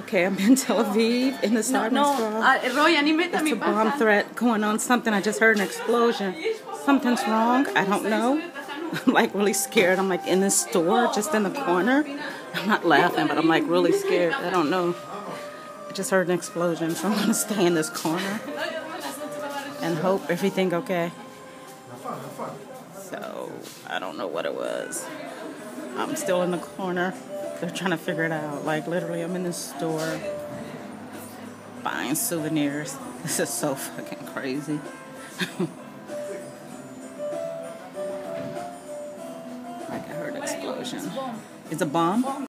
Okay, I'm in Tel Aviv in the Sirens. There's a bomb threat going on. Something. I just heard an explosion. Something's wrong. I don't know. I'm like really scared. I'm like in this store, just in the corner. I'm not laughing, but I'm like really scared. I don't know. I just heard an explosion, so I'm gonna stay in this corner and hope everything okay. So I don't know what it was. I'm still in the corner. They're trying to figure it out. Like literally, I'm in this store buying souvenirs. This is so fucking crazy. Like I heard an explosion. It's a bomb?